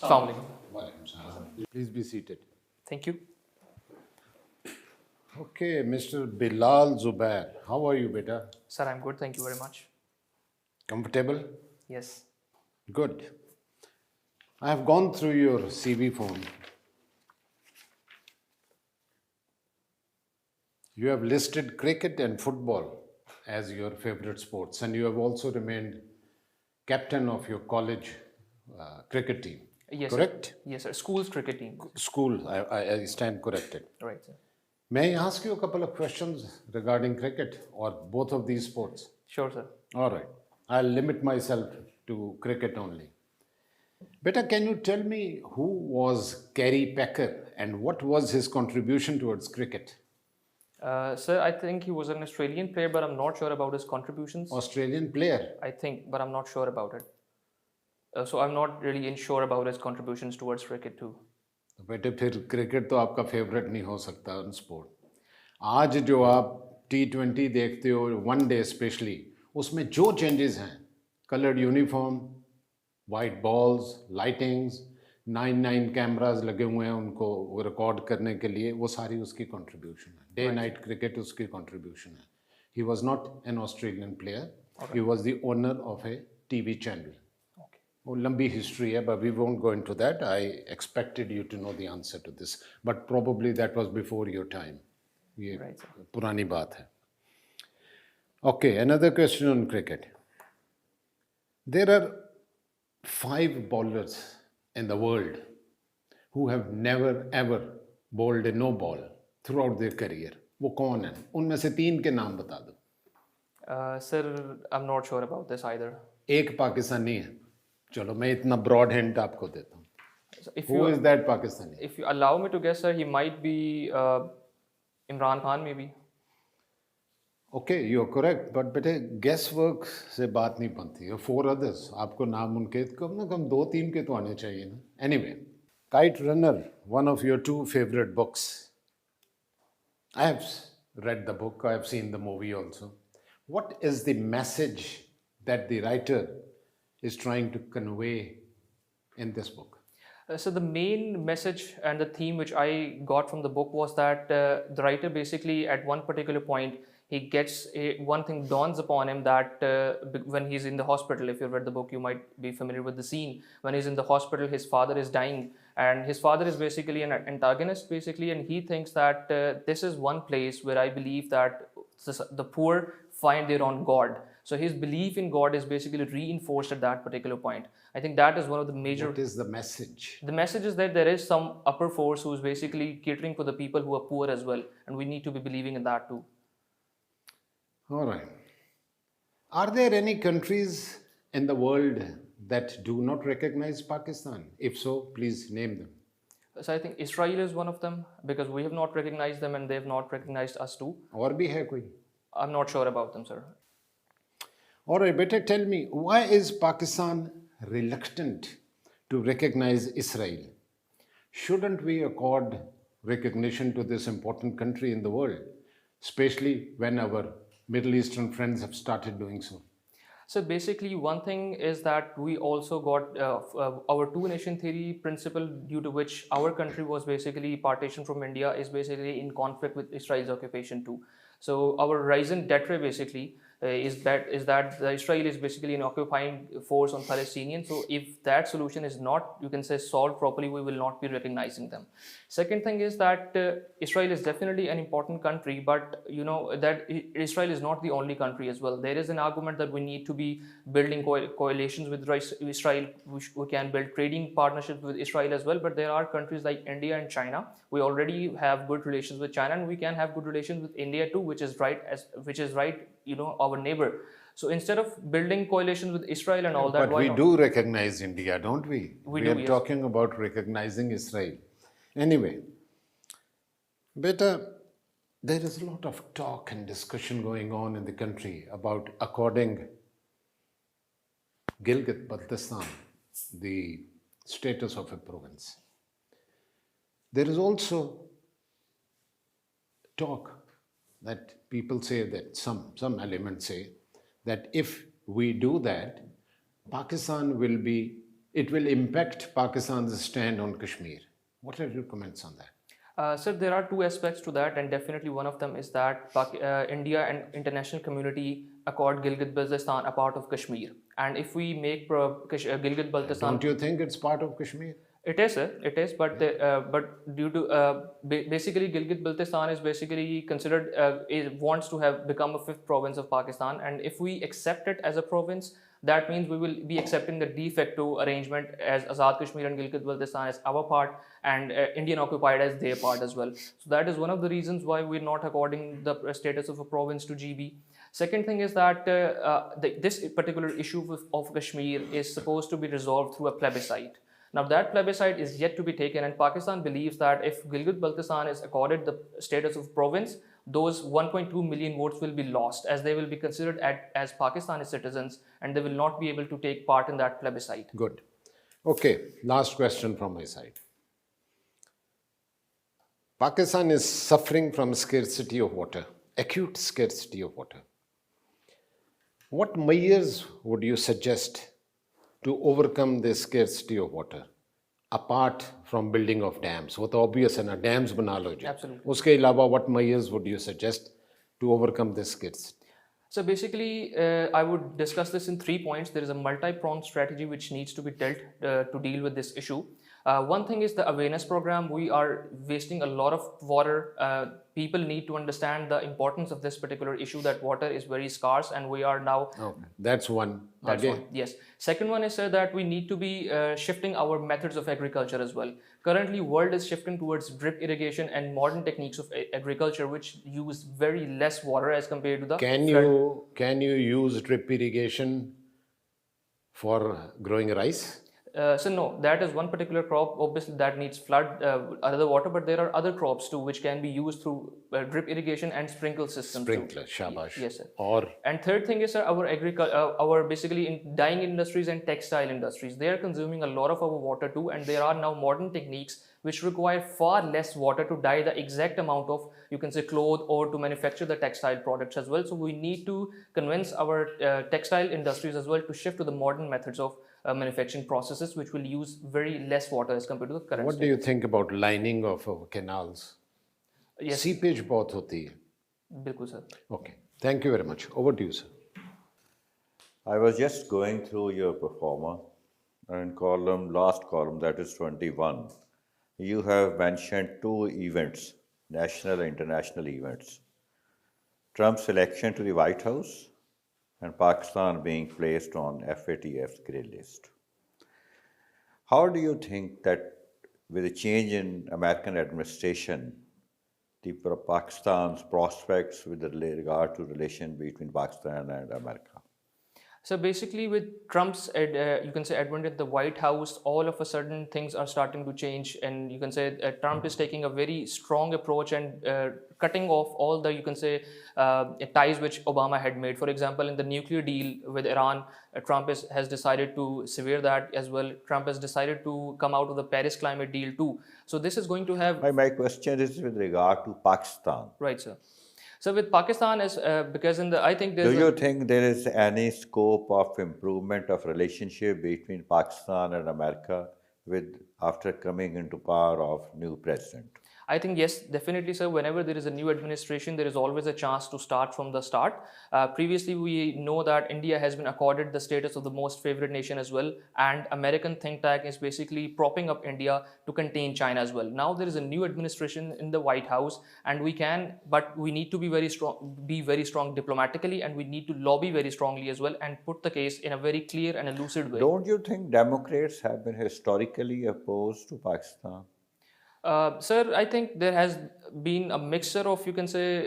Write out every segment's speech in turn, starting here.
Assalamu alaikum. Please be seated. Thank you. Okay, Mr. Bilal ZUBAIR, how are you, beta? Sir, I'm good. Thank you very much. Comfortable? Yes. Good. I have gone through your CV form. You have listed cricket and football as your favorite sports, and you have also remained captain of your college cricket team. Yes, Correct? Sir. Yes, sir. School's cricket team. School, I stand corrected. Right, sir. May I ask you a couple of questions regarding cricket or both of these sports? Sure, sir. All right. I'll limit myself to cricket only. Beta, can you tell me who was Kerry Packer and what was his contribution towards cricket? Sir, I think he was an Australian player, but I'm not sure about his contributions. Australian player. I think, but I'm not sure about it. So I'm not really sure about his contributions towards cricket too. तो बेटे फिर cricket तो आपका favourite नहीं हो सकता sport. आज जो आप T20 देखते हो वन डे स्पेशली, उसमें जो चेंजेस हैं, coloured uniform, white balls, lightings, 9 cameras लगे हुए हैं उनको रिकॉर्ड करने के लिए, वो सारी उसकी कंट्रीब्यूशन है. डे नाइट क्रिकेट उसकी कंट्रीब्यूशन है. He was not an Australian player, he was the owner of A TV channel. वो लंबी हिस्ट्री है, but we won't go into that. I expected you to know the answer to this, but probably that was before your time. ये पुरानी बात है. Okay, another question on cricket. There are 5 bowlers in the world who have never ever bowled a no ball throughout their career. वो कौन हैं? उनमें से 3 के नाम बता दो. Sir, I'm not sure about this either. एक पाकिस्तानी है. चलो मैं इतना ब्रॉड हिंट आपको देता हूँ. Who is that Pakistani? If you allow me to guess, sir, he might be Imran Khan, maybe. Okay, you're correct, but बेटे guess work से बात नहीं बनती है. 4 others, आपको नाम उनके कम ना कम 2-3 के तो आने चाहिए ना. Anyway, Kite Runner, one of your 2 favorite books. I have read the book, I have seen the movie also. What is the message that the writer is trying to convey in this book? So the main message and the theme which I got from the book was that the writer basically at one particular point he gets one thing dawns upon him that when he's in the hospital, if you've read the book you might be familiar with the scene when he's in the hospital, his father is dying and his father is basically an antagonist basically, and he thinks that this is one place where I believe that the poor find their own God. So his belief in God is basically reinforced at that particular point. I think that is one of the major... What is the message? The message is that there is some upper force who is basically catering for the people who are poor as well. And we need to be believing in that too. All right. Are there any countries in the world that do not recognize Pakistan? If so, please name them. So I think Israel is one of them because we have not recognized them and they have not recognized us too. और भी है कोई? I'm not sure about them, sir. All right, better tell me, why is Pakistan reluctant to recognize Israel? Shouldn't we accord recognition to this important country in the world, especially when our Middle Eastern friends have started doing so? So basically one thing is that we also got our two-nation theory principle, due to which our country was basically partitioned from India, is basically in conflict with Israel's occupation too. So our raison d'etre basically is that Israel is basically an occupying force on Palestinians. So if that solution is not, you can say, solved properly, we will not be recognizing them. Second thing is that Israel is definitely an important country, but you know that Israel is not the only country as well. There is an argument that we need to be building coalitions with Israel. We can build trading partnerships with Israel as well, but there are countries like India and China. We already have good relations with China, and we can have good relations with India too, which is right, you know, our neighbor. So instead of building coalitions with Israel and all that, but we do recognize India, don't we? We are yes. talking about recognizing Israel. Anyway, beta, there is a lot of talk and discussion going on in the country about according Gilgit-Baltistan the status of a province. There is also talk that people say that some elements say that if we do that, Pakistan will be it will impact Pakistan's stand on Kashmir. What are your comments on that? Sir, there are two aspects to that, and definitely one of them is that India and international community accord Gilgit-Baltistan a part of Kashmir. And if we make Gilgit-Baltistan, Don't you think it's part of Kashmir? it is, sir. It is, but due to basically Gilgit-Baltistan is basically considered wants to have become a fifth province of Pakistan, and if we accept it as a province, that means we will be accepting the de facto arrangement as Azad Kashmir and Gilgit-Baltistan as our part and Indian occupied as their part as well. So that is one of the reasons why we're not according the status of a province to GB. Second thing is that this particular issue of Kashmir is supposed to be resolved through a plebiscite. Now that plebiscite is yet to be taken, and Pakistan believes that if Gilgit-Baltistan is accorded the status of province, those 1.2 million votes will be lost as they will be considered as Pakistani citizens and they will not be able to take part in that plebiscite. Good. Okay, last question from my side. Pakistan is suffering from scarcity of water, acute scarcity of water. What measures would you suggest to overcome this scarcity of water apart from building of dams? वो तो obvious है ना, dams बना लो जी. Absolutely. उसके अलावा what measures would you suggest to overcome this scarcity? So basically, I would discuss this in 3 points. There is a multi-pronged strategy which needs to be dealt to deal with this issue. One thing is the awareness program. We are wasting a lot of water. People need to understand the importance of this particular issue, that water is very scarce and we are now... Okay, that's one. That's one. Yes. Second one is that we need to be shifting our methods of agriculture as well. Currently, world is shifting towards drip irrigation and modern techniques of agriculture, which use very less water as compared to the... Can you use drip irrigation for growing rice? So no, that is one particular crop. Obviously, that needs flood, other water, but there are other crops too, which can be used through drip irrigation and sprinkle systems. Sprinkler, shabash. Yes, sir. Or and third thing is, sir, our basically in dyeing industries and textile industries, they are consuming a lot of our water too, and there are now modern techniques which require far less water to dye the exact amount of, you can say, cloth or to manufacture the textile products as well. So we need to convince our textile industries as well to shift to the modern methods of manufacturing processes, which will use very less water as compared to the current. What do you think about lining of our canals? Yes. Seepage बहुत होती है. बिल्कुल sir. Okay, thank you very much. Over to you, sir. I was just going through your performer and last column, that is 21. You have mentioned 2 events, national and international events. Trump's election to the White House and Pakistan being placed on FATF's grey list. How do you think that with a change in American administration, Pakistan's prospects with regard to relation between Pakistan and America? So basically, with Trump's, you can say, advent at the White House, all of a sudden things are starting to change, and you can say Trump is taking a very strong approach and cutting off all the, you can say, ties which Obama had made. For example, in the nuclear deal with Iran, Trump has decided to sever that as well. Trump has decided to come out of the Paris climate deal too. So this is going to have... My question is with regard to Pakistan. Right, sir. So with Pakistan, because I think there's... Do you think there is any scope of improvement of relationship between Pakistan and America after coming into power of new president? I think yes, definitely, sir. Whenever there is a new administration, there is always a chance to start from the start. Previously, we know that India has been accorded the status of the most favored nation as well, and American think tank is basically propping up India to contain China as well. Now there is a new administration in the White House, and but we need to be very strong diplomatically, and we need to lobby very strongly as well and put the case in a very clear and a lucid way. Don't you think Democrats have been historically opposed to Pakistan? Sir, I think there has been a mixture of, you can say,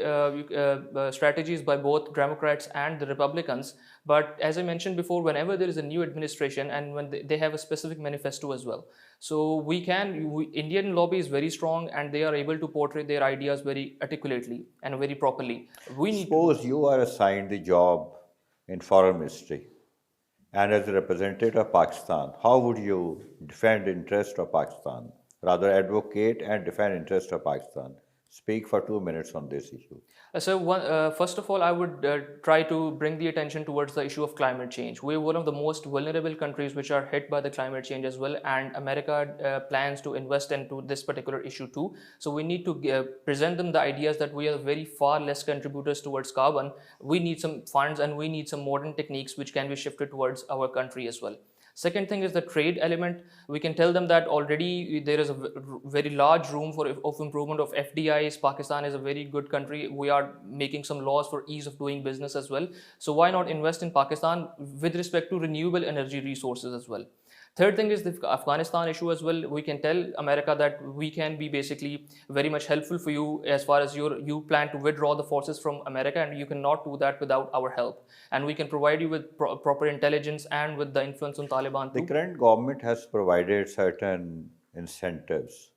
strategies by both Democrats and the Republicans. But as I mentioned before, whenever there is a new administration and when they have a specific manifesto as well. So Indian lobby is very strong and they are able to portray their ideas very articulately and very properly. Suppose you are assigned the job in foreign ministry and as a representative of Pakistan, how would you defend the interest of Pakistan? Rather advocate and defend interest of Pakistan. Speak for 2 minutes on this issue. First of all, I would try to bring the attention towards the issue of climate change. We're one of the most vulnerable countries which are hit by the climate change as well, and America plans to invest into this particular issue too. So we need to present them the ideas that we are very far less contributors towards carbon. We need some funds and we need some modern techniques which can be shifted towards our country as well. Second thing is the trade element. We can tell them that already there is a very large room of improvement of FDIs. Pakistan is a very good country. We are making some laws for ease of doing business as well. So why not invest in Pakistan with respect to renewable energy resources as well? Third thing is the Afghanistan issue as well. We can tell America that we can be basically very much helpful for you as far as you plan to withdraw the forces from America, and you cannot do that without our help. And we can provide you with proper intelligence and with the influence on Taliban The too. current government has provided certain incentives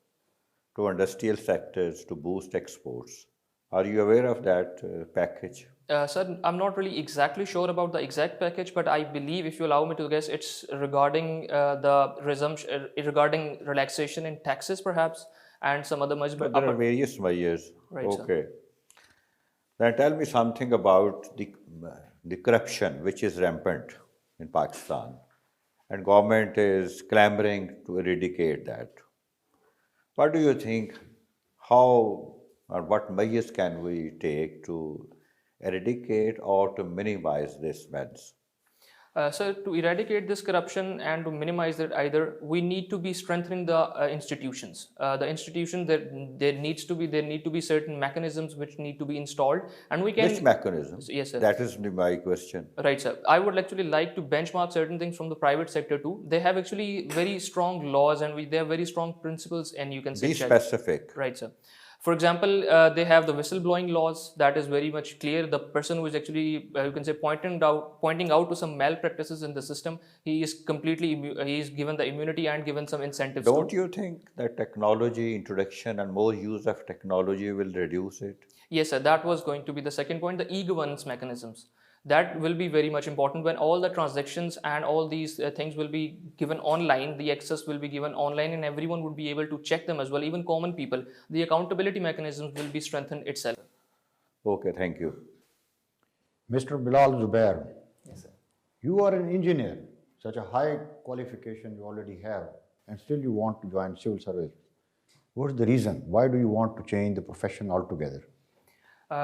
to industrial sectors to boost exports. Are you aware of that package? Sir, I'm not really exactly sure about the exact package, but I believe, if you allow me to guess, it's regarding the resumption, regarding relaxation in taxes, perhaps, and some other much. So there are various measures. Right, sir. Okay. Then tell me something about the corruption which is rampant in Pakistan, and government is clamoring to eradicate that. What do you think? How or what measures can we take to eradicate or to minimize this mess? So to eradicate this corruption and to minimize it, either we need to be strengthening the institutions. The institution that there need to be certain mechanisms which need to be installed, and we can. Which mechanism? Yes, sir. That is my question. Right, sir. I would actually like to benchmark certain things from the private sector too. They have actually very strong laws and they have very strong principles, and you can say Be specific. Right, sir. For example, they have the whistleblowing laws. That is very much clear. The person who is actually, you can say, pointing out to some malpractices in the system, he is he is given the immunity and given some incentives. Don't you think that technology introduction and more use of technology will reduce it? Yes, sir. That was going to be the second point, the e-governance mechanisms. That will be very much important when all the transactions and all these things will be given online. The access will be given online and everyone would be able to check them as well, even common people. The accountability mechanisms will be strengthened itself. Okay, thank you. Mr. Bilal ZUBAIR, Yes, sir. you are an engineer, such a high qualification you already have, and still you want to join civil service. What's the reason? Why do you want to change the profession altogether?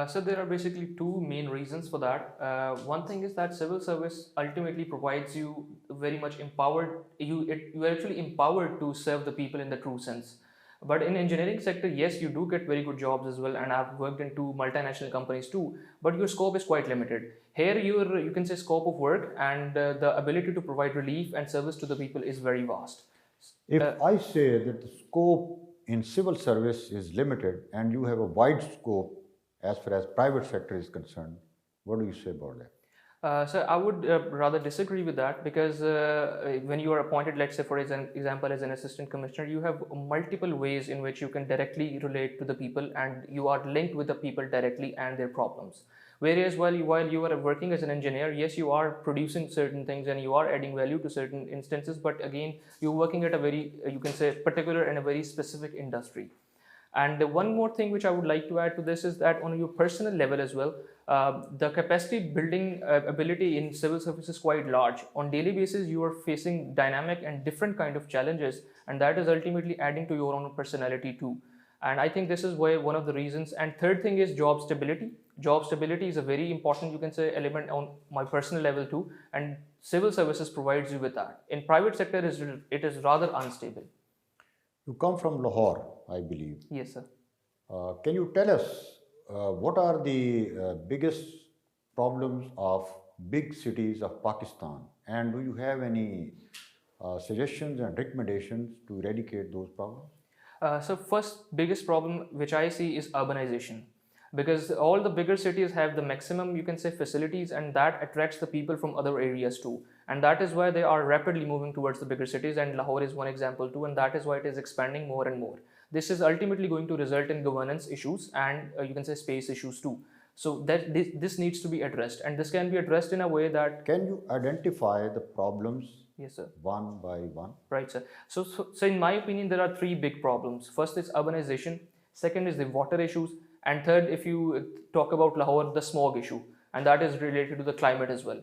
So there are basically two main reasons for that. One thing is that civil service ultimately provides you very much empowered. You are actually empowered to serve the people in the true sense. But in engineering sector, yes, you do get very good jobs as well, and I've worked in two multinational companies too. But your scope is quite limited. Here, you can say scope of work and the ability to provide relief and service to the people is very vast. If I say that the scope in civil service is limited and you have a wide scope as far as private sector is concerned, what do you say about that? So I would rather disagree with that because when you are appointed, let's say for example, as an assistant commissioner, you have multiple ways in which you can directly relate to the people and you are linked with the people directly and their problems. Whereas while you are working as an engineer, yes, you are producing certain things and you are adding value to certain instances, but again, you're working at a very, you can say, particular and a very specific industry. And one more thing which I would like to add to this is that on your personal level as well, the capacity building ability in civil service is quite large. On daily basis, you are facing dynamic and different kind of challenges, and that is ultimately adding to your own personality too. And I think this is why one of the reasons. And third thing is job stability. Job stability is a very important, you can say, element on my personal level too. And civil services provides you with that. In private sector, it is rather unstable. You come from Lahore, I believe. Yes, sir. Can you tell us what are the biggest problems of big cities of Pakistan, and do you have any suggestions and recommendations to eradicate those problems? So first biggest problem which I see is urbanization, because all the bigger cities have the maximum, you can say, facilities, and that attracts the people from other areas too. And that is why they are rapidly moving towards the bigger cities, and Lahore is one example too, and that is why it is expanding more and more. This is ultimately going to result in governance issues and you can say space issues too. So that this needs to be addressed, and this can be addressed in a way that. Can you identify the problems? Yes, sir. One by one? Right, sir. So in my opinion, there are three big problems. First is urbanization. Second is the water issues. And third, if you talk about Lahore, the smog issue, and that is related to the climate as well.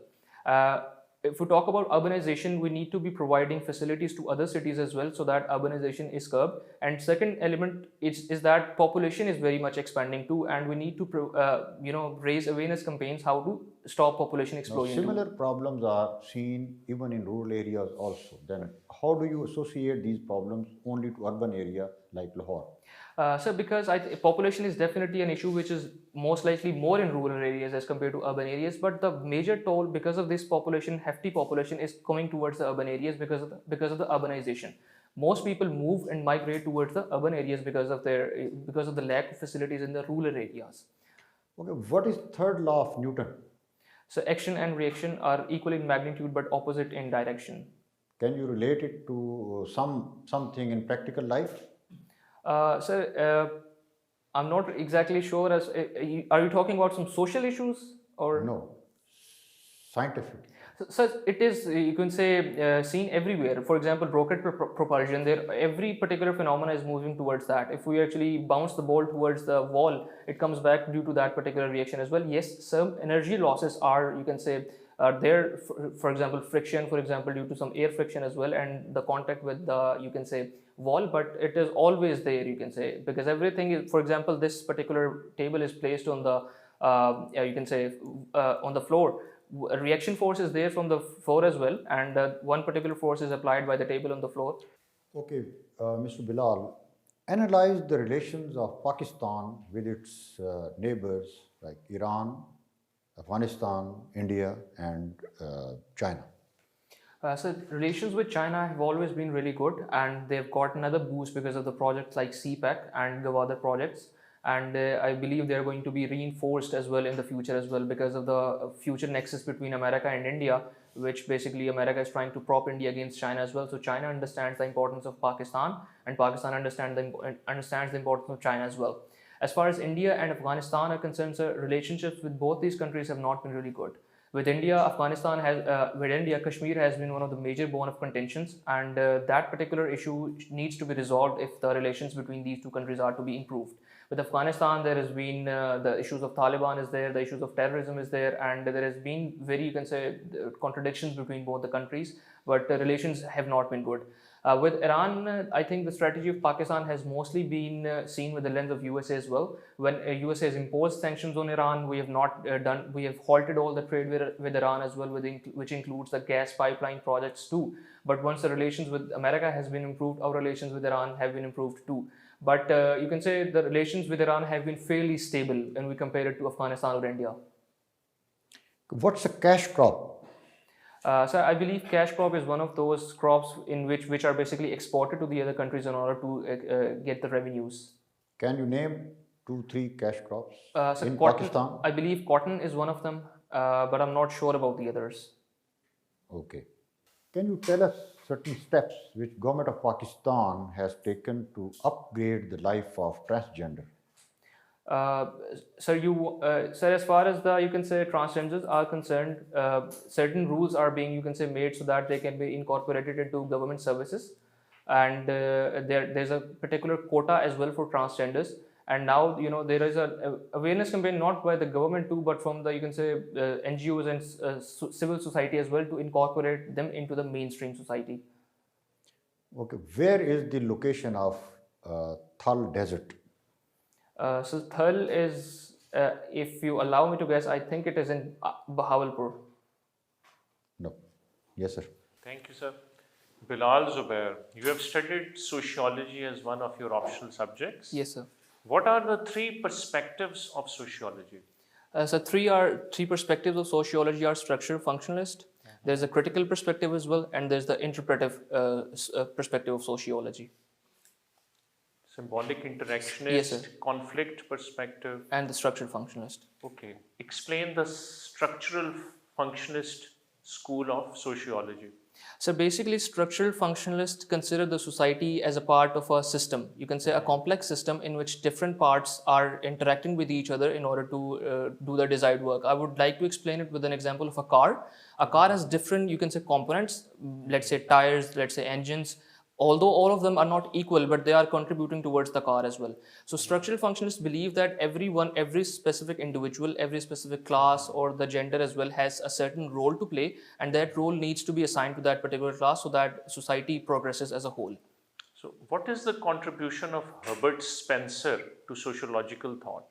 If we talk about urbanization, we need to be providing facilities to other cities as well so that urbanization is curbed. And second element is that population is very much expanding too, and we need to raise awareness campaigns how to stop population Now, explosion. similar problems are seen even in rural areas also. Then how do you associate these problems only to urban area like Lahore? So because population is definitely an issue which is most likely more in rural areas as compared to urban areas, but the major toll because of this population, hefty population, is coming towards the urban areas because of the urbanization. Most people move and migrate towards the urban areas because of the lack of facilities in the rural areas. Okay, what is third law of Newton? So action and reaction are equal in magnitude but opposite in direction. Can you relate it to something in practical life? I'm not exactly sure. Are you talking about some social issues or No, scientific. So it is, you can say, seen everywhere. For example, rocket propulsion. There, every particular phenomena is moving towards that. If we actually bounce the ball towards the wall, it comes back due to that particular reaction as well. Yes, some energy losses are, you can say, are there. For example, friction. For example, due to some air friction as well, and the contact with the, you can say, wall. But it is always there. You can say, because everything is. For example, this particular table is placed on the, you can say, on the floor. A reaction force is there from the floor as well, and one particular force is applied by the table on the floor. Okay, Mr. Bilal, analyze the relations of Pakistan with its neighbors like Iran, Afghanistan, India, and China. So relations with China have always been really good, and they've got another boost because of the projects like CPEC and the other projects. And I believe they're going to be reinforced as well in the future as well because of the future nexus between America and India, which basically America is trying to prop India against China as well. So China understands the importance of Pakistan, and Pakistan understands the importance of China as well. As far as India and Afghanistan are concerned, so relationships with both these countries have not been really good. With India, Kashmir has been one of the major bone of contentions, and that particular issue needs to be resolved if the relations between these two countries are to be improved. With Afghanistan, there has been the issues of Taliban is there, the issues of terrorism is there, and there has been very, you can say, contradictions between both the countries, but the relations have not been good. With Iran, I think the strategy of Pakistan has mostly been seen with the lens of USA as well. When USA has imposed sanctions on Iran, we have halted all the trade with Iran as well, which includes the gas pipeline projects too. But once the relations with America has been improved, our relations with Iran have been improved too. But you can say the relations with Iran have been fairly stable when we compare it to Afghanistan or India. What's a cash crop? So I believe cash crop is one of those crops in which are basically exported to the other countries in order to get the revenues. Can you name 2-3 cash crops So in cotton, Pakistan? I believe cotton is one of them, but I'm not sure about the others. Okay. Can you tell us certain steps which government of Pakistan has taken to upgrade the life of transgender? Sir, as far as you can say transgenders are concerned, certain rules are being, you can say, made so that they can be incorporated into government services, and there's a particular quota as well for transgenders. And now, there is a awareness campaign not by the government too, but from the, you can say, NGOs and civil society as well, to incorporate them into the mainstream society. Okay. Where is the location of Thal Desert? So Thal is, if you allow me to guess, I think it is in Bahawalpur. No. Yes, sir. Thank you, sir. Bilal, ZUBAIR, you have studied sociology as one of your optional subjects. Yes, sir. What are the three perspectives of sociology? So three perspectives of sociology are structural, functionalist. There's a critical perspective as well, and there's the interpretive perspective of sociology. Symbolic interactionist, Yes, sir. conflict perspective. And the structural functionalist. Okay. Explain the structural functionalist school of sociology. So basically, structural functionalists consider the society as a part of a system. You can say a complex system in which different parts are interacting with each other in order to do the desired work. I would like to explain it with an example of a car. A car has different, you can say, components, let's say tires, let's say engines, although all of them are not equal, but they are contributing towards the car as well. So structural functionalists believe that every specific individual, every specific class or the gender as well has a certain role to play, and that role needs to be assigned to that particular class so that society progresses as a whole. So, what is the contribution of Herbert Spencer to sociological thought?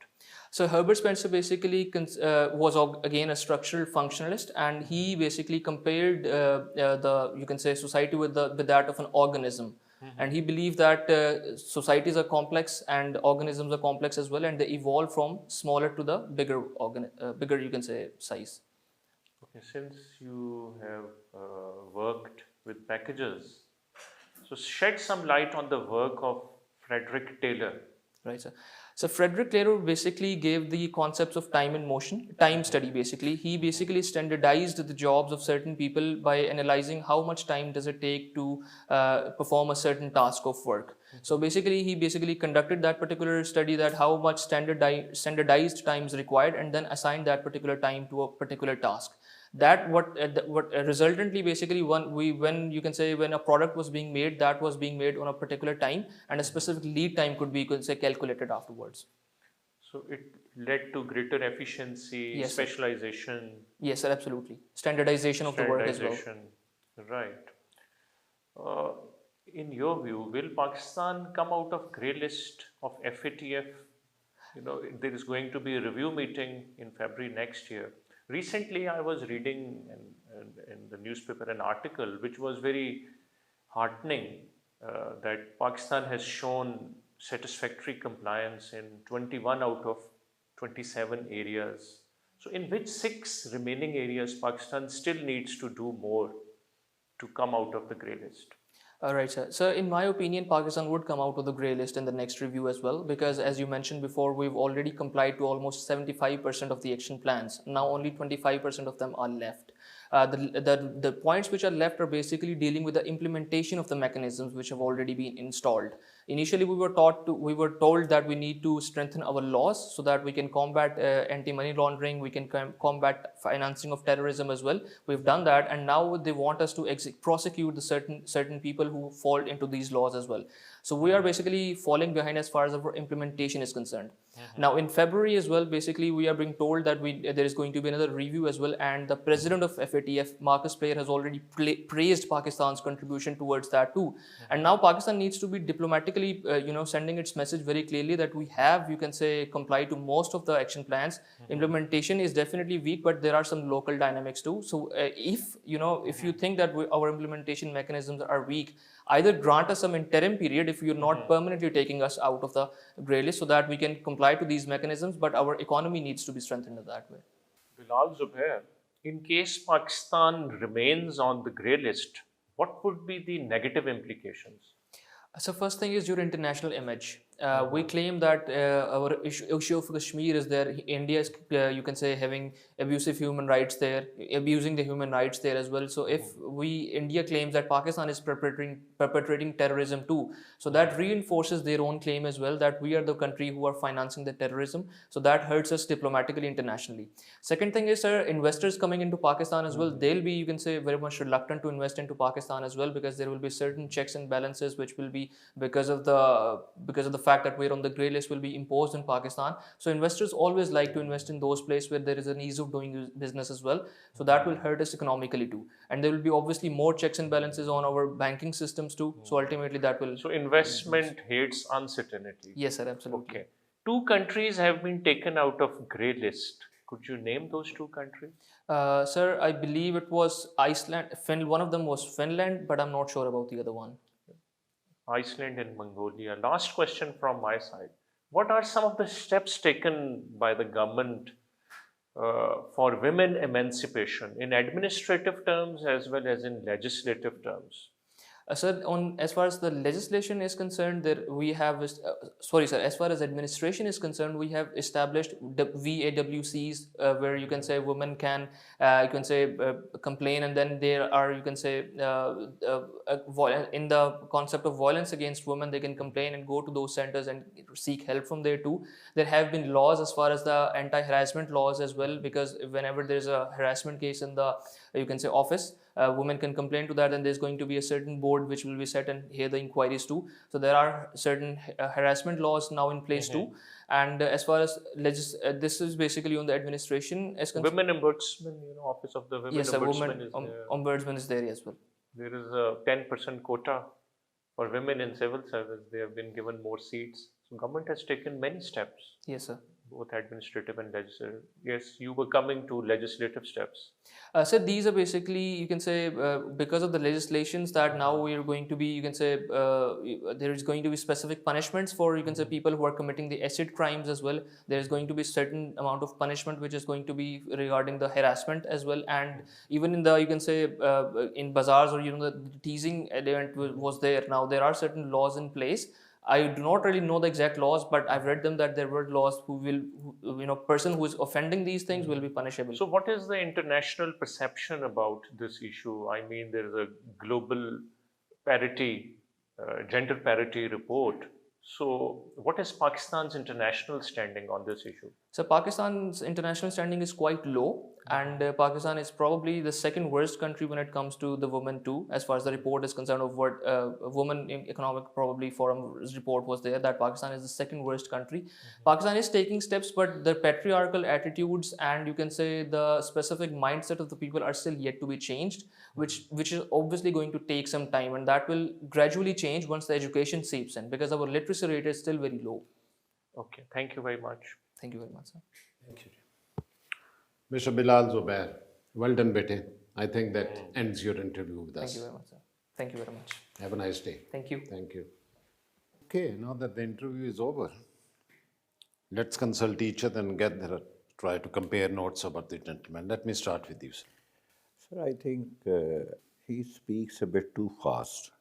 So Herbert Spencer basically was again a structural functionalist, and he basically compared the, you can say, society with that of an organism. And he believed that societies are complex and organisms are complex as well, and they evolve from smaller to the bigger, you can say, size. Okay, since you have worked with packages, so shed some light on the work of Frederick Taylor. Right, sir. So Frederick Taylor basically gave the concepts of time and motion, time study basically. He basically standardized the jobs of certain people by analyzing how much time does it take to perform a certain task of work. So basically, he basically conducted that particular study, that how much standardized time is required, and then assigned that particular time to a particular task. That what resultantly basically when you can say when a product was being made, that was being made on a particular time, and a specific lead time could be, you could say, calculated afterwards. So it led to greater efficiency, Yes, sir. specialization, Yes, sir, absolutely. Standardization of the work as well. standardization. Right. In your view, will Pakistan come out of grey list of FATF? You know, there is going to be a review meeting in February next year. Recently, I was reading in the newspaper an article which was very heartening, that Pakistan has shown satisfactory compliance in 21 out of 27 areas. So, in which 6 remaining areas Pakistan still needs to do more to come out of the grey list? All right, sir. So, in my opinion, Pakistan would come out of the grey list in the next review as well, because as you mentioned before, we've already complied to almost 75% of the action plans. Now, only 25% of them are left. The points which are left are basically dealing with the implementation of the mechanisms which have already been installed. Initially, we were told that we need to strengthen our laws so that we can combat anti-money laundering, we can combat financing of terrorism as well. We've done that, and now they want us to prosecute the certain people who fall into these laws as well. So we are basically falling behind as far as our implementation is concerned. Now in February as well, basically we are being told that there is going to be another review as well, and the president of FATF, Marcus Player, has already praised Pakistan's contribution towards that too. And now Pakistan needs to be diplomatically, sending its message very clearly that we have, you can say, complied to most of the action plans. Implementation is definitely weak, but there are some local dynamics too. So if you think that our implementation mechanisms are weak, either grant us some interim period if you're not permanently taking us out of the grey list, so that we can comply to these mechanisms, but our economy needs to be strengthened in that way. Bilal, Zubair, in case Pakistan remains on the grey list, what would be the negative implications? So first thing is your international image. We claim that our issue of Kashmir is there. India is, you can say, having abusive human rights there, abusing the human rights there as well. So if India claims that Pakistan is perpetrating terrorism too, so that reinforces their own claim as well, that we are the country who are financing the terrorism. So that hurts us diplomatically internationally. Second thing is, sir, investors coming into Pakistan as well, they'll be, you can say, very much reluctant to invest into Pakistan as well, because there will be certain checks and balances which will be because of the fact that we're on the grey list will be imposed in Pakistan. So investors always like to invest in those places where there is an ease of doing business as well. So that will hurt us economically too. And there will be obviously more checks and balances on our banking systems too. So ultimately that will... So investment hates uncertainty. Yes, sir, absolutely. Okay. 2 countries have been taken out of grey list. Could you name those 2 countries? Sir, I believe it was Iceland. One of them was Finland, but I'm not sure about the other one. Iceland and Mongolia. Last question from my side. What are some of the steps taken by the government for women emancipation in administrative terms as well as in legislative terms? Sir, as far as the legislation is concerned, as far as administration is concerned, we have established VAWCs where you can say women can, complain, and then there are, you can say, in the concept of violence against women, they can complain and go to those centers and seek help from there too. There have been laws as far as the anti-harassment laws as well, because whenever there's a harassment case in the you can say office, women can complain to that, and there's going to be a certain board which will be set and hear the inquiries too. So there are certain harassment laws now in place too. And as far as this is basically on the administration as concerned. Women Ombudsman, Office of the Women Yes, a Ombudsman woman is there. ombudsman is there as well. There is a 10% quota for women in civil service. They have been given more seats. So government has taken many steps, Yes, sir. both administrative and legislative. Yes, you were coming to legislative steps. So these are basically, you can say, because of the legislations that now we are going to be, you can say, there is going to be specific punishments for, you can say, people who are committing the acid crimes as well. There is going to be certain amount of punishment which is going to be regarding the harassment as well. And even in the, you can say, in bazaars or, the teasing element was there. Now there are certain laws in place. I do not really know the exact laws, but I've read them that there were laws person who is offending these things will be punishable. So what is the international perception about this issue? I mean, there is a global parity, gender parity report. So what is Pakistan's international standing on this issue? So Pakistan's international standing is quite low, and Pakistan is probably the second worst country when it comes to the women too, as far as the report is concerned of what Women Economic probably Forum's report was there, that Pakistan is the second worst country. Pakistan is taking steps, but the patriarchal attitudes and, you can say, the specific mindset of the people are still yet to be changed, which is obviously going to take some time, and that will gradually change once the education seeps in, because our literacy rate is still very low. Okay, thank you very much. Thank you very much, sir. Thank you. Mr. Bilal Zubair, well done, bete. I think that ends your interview with us. Thank you very much, sir. Thank you very much. Have a nice day. Thank you. Thank you. Okay, now that the interview is over, let's consult each other and try to compare notes about the gentleman. Let me start with you, sir. Sir, I think he speaks a bit too fast,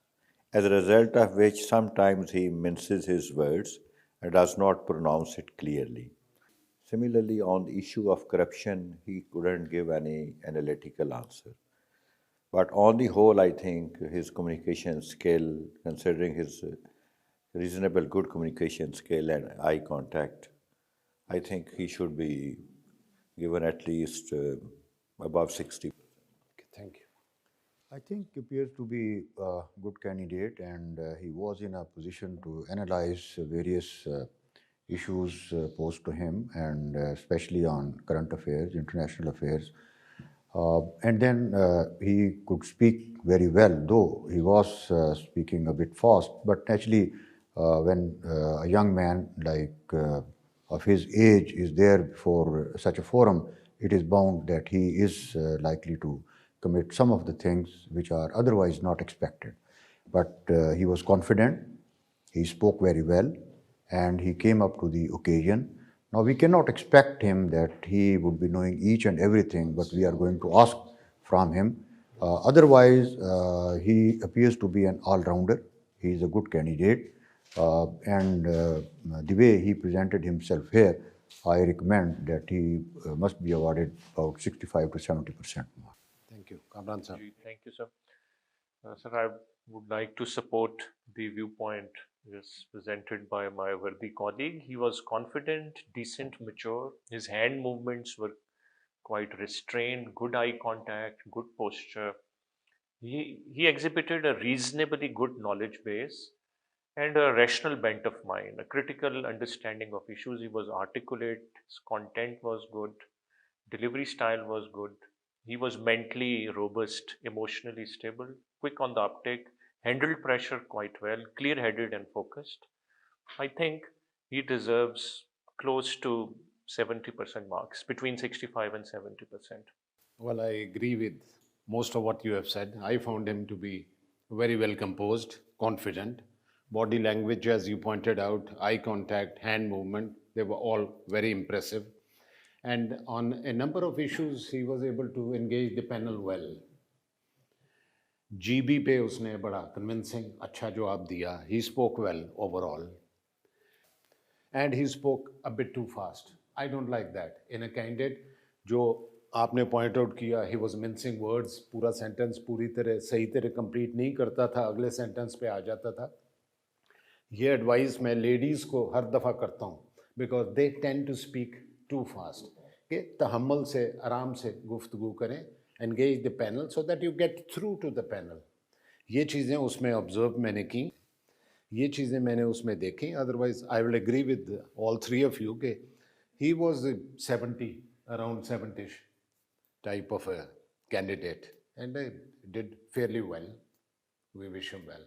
as a result of which sometimes he minces his words and does not pronounce it clearly. Similarly, on the issue of corruption, he couldn't give any analytical answer. But on the whole, I think his communication skill, considering his reasonable good communication skill and eye contact, I think he should be given at least above 60. Okay, thank you. I think he appears to be a good candidate, and he was in a position to analyze various issues posed to him, and especially on current affairs, international affairs. And then he could speak very well, though he was speaking a bit fast. But naturally, when a young man like of his age is there for such a forum, it is bound that he is likely to commit some of the things which are otherwise not expected. But he was confident, he spoke very well, and he came up to the occasion. Now, we cannot expect him that he would be knowing each and everything, but we are going to ask from him. Otherwise, he appears to be an all-rounder. He is a good candidate. And the way he presented himself here, I recommend that he must be awarded about 65 to 70% mark. Thank you. Kamran sir. Thank you, sir. Sir, I would like to support the viewpoint presented by my worthy colleague. He was confident, decent, mature. His hand movements were quite restrained, good eye contact, good posture. He exhibited a reasonably good knowledge base and a rational bent of mind, a critical understanding of issues. He was articulate, his content was good, delivery style was good. He was mentally robust, emotionally stable, quick on the uptake, handled pressure quite well, clear-headed and focused. I think he deserves close to 70% marks, between 65 and 70%. Well, I agree with most of what you have said. I found him to be very well composed, confident. Body language, as you pointed out, eye contact, hand movement, they were all very impressive. And on a number of issues, he was able to engage the panel well. GB पे उसने बड़ा convincing अच्छा जवाब दिया. He spoke well overall. And he spoke a bit too fast. I don't like that. In a candidate, जो आपने point out किया, he was mincing words, पूरा sentence पूरी तरह सही तरह complete नहीं करता था, अगले sentence पे आ जाता था. ये advice मैं ladies को हर दफ़ा करता हूँ, because they tend to speak too fast. कि तहम्मुल से आराम से गुफ्तगू करें engage the panel so that you get through to the panel. ये चीज़ें उसमें ऑब्जर्व मैंने की, ये चीज़ें मैंने उसमें देखी. Otherwise I will agree with all three of you के he was a 70, around 70 type of a candidate, and I did fairly well. We wish him well.